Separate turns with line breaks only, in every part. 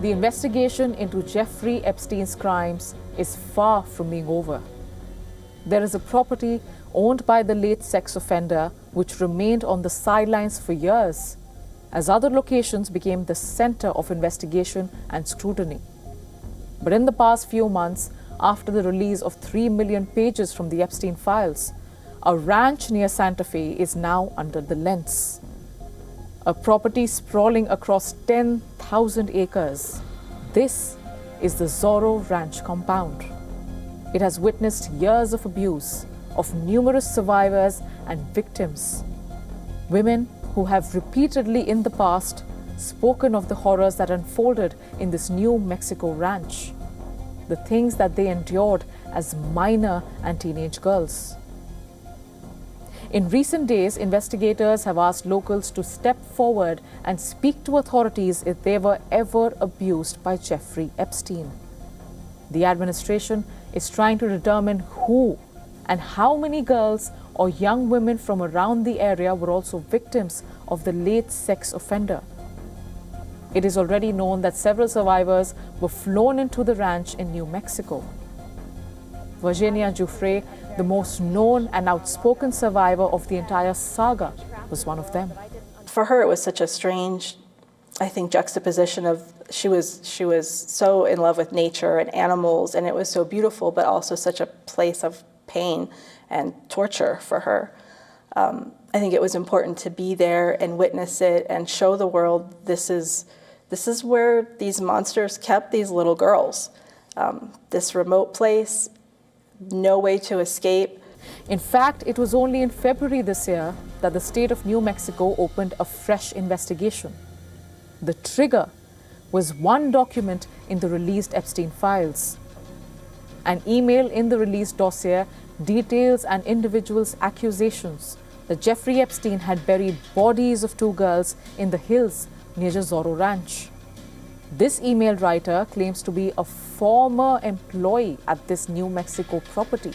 the investigation into Jeffrey Epstein's crimes is far from being over. There is a property owned by the late sex offender which remained on the sidelines for years, as other locations became the center of investigation and scrutiny. But in the past few months, after the release of 3 million pages from the Epstein files, a ranch near Santa Fe is now under the lens. A property sprawling across 10,000 acres. This is the Zorro Ranch compound. It has witnessed years of abuse of numerous survivors and victims. Women who have repeatedly in the past spoken of the horrors that unfolded in this New Mexico ranch, the things that they endured as minor and teenage girls. In recent days, investigators have asked locals to step forward and speak to authorities if they were ever abused by Jeffrey Epstein. The administration is trying to determine who and how many girls or young women from around the area were also victims of the late sex offender. It is already known that several survivors were flown into the ranch in New Mexico. Virginia Giuffre, the most known and outspoken survivor of the entire saga, was one of them.
For her, it was such a strange, I think, juxtaposition of she was so in love with nature and animals, and it was so beautiful, but also such a place of pain and torture for her. I think it was important to be there and witness it and show the world this is where these monsters kept these little girls. This remote place, no way to escape.
In fact, it was only in February this year that the state of New Mexico opened a fresh investigation. The trigger was one document in the released Epstein files. An email in the released dossier details an individual's accusations that Jeffrey Epstein had buried bodies of 2 girls in the hills near the Zorro Ranch. This email writer claims to be a former employee at this New Mexico property.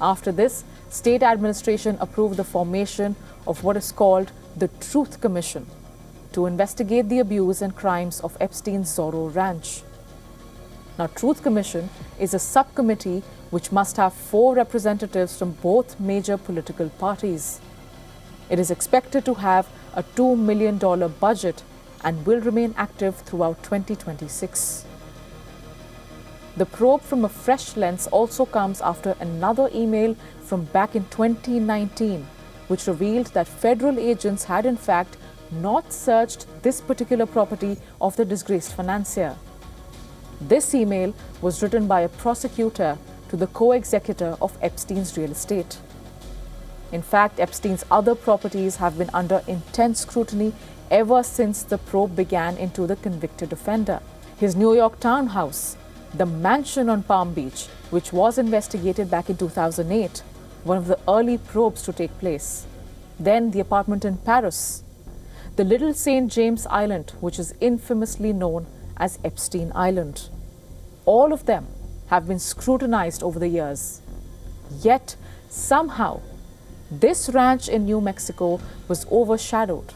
After this, state administration approved the formation of what is called the Truth Commission to investigate the abuse and crimes of Epstein's Zorro Ranch. Now, Truth Commission is a subcommittee which must have 4 representatives from both major political parties. It is expected to have a $2 million budget and will remain active throughout 2026. The probe from a fresh lens also comes after another email from back in 2019, which revealed that federal agents had in fact not searched this particular property of the disgraced financier. This email was written by a prosecutor to the co-executor of Epstein's real estate. In fact, Epstein's other properties have been under intense scrutiny ever since the probe began into the convicted offender. His New York townhouse, the mansion on Palm Beach, which was investigated back in 2008, one of the early probes to take place. Then the apartment in Paris, the Little St. James Island, which is infamously known as Epstein Island. All of them have been scrutinized over the years. Yet, somehow, this ranch in New Mexico was overshadowed.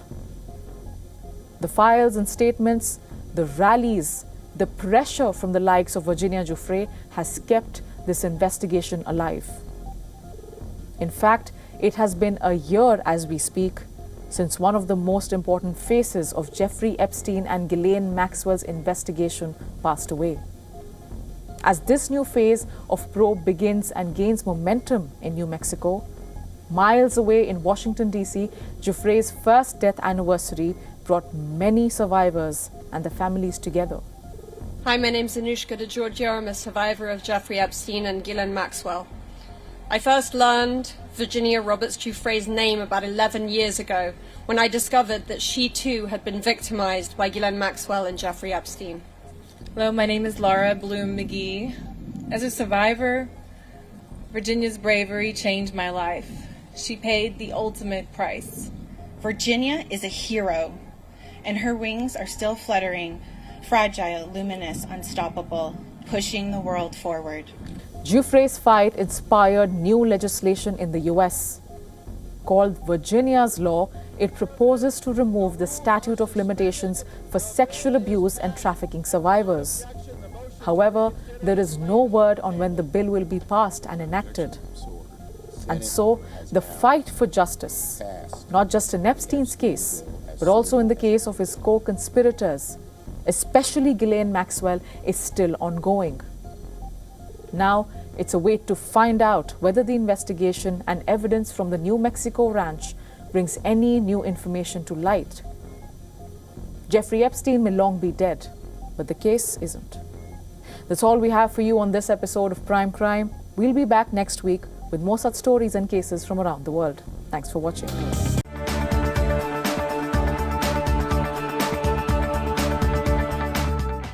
The files and statements, the rallies, the pressure from the likes of Virginia Giuffre has kept this investigation alive. In fact, it has been a year as we speak since one of the most important faces of Jeffrey Epstein and Ghislaine Maxwell's investigation passed away. As this new phase of probe begins and gains momentum in New Mexico, miles away in Washington, D.C., Giuffre's first death anniversary brought many survivors and their families together.
Hi, my name's Anushka DeGiorgio. I'm a survivor of Jeffrey Epstein and Ghislaine Maxwell. I first learned Virginia Roberts Giuffre's name about 11 years ago when I discovered that she too had been victimized by Ghislaine Maxwell and Jeffrey Epstein.
Hello, my name is Laura Bloom McGee. As a survivor, Virginia's bravery changed my life. She paid the ultimate price.
Virginia is a hero, and her wings are still fluttering, fragile, luminous, unstoppable, pushing the world forward.
Giuffre's fight inspired new legislation in the US. Called Virginia's Law, it proposes to remove the statute of limitations for sexual abuse and trafficking survivors. However, there is no word on when the bill will be passed and enacted. And so, the fight for justice, not just in Epstein's case, but also in the case of his co-conspirators, especially Ghislaine Maxwell, is still ongoing. Now, it's a wait to find out whether the investigation and evidence from the New Mexico ranch brings any new information to light. Jeffrey Epstein may long be dead, but the case isn't. That's all we have for you on this episode of Prime Crime. We'll be back next week with more such stories and cases from around the world. Thanks for watching.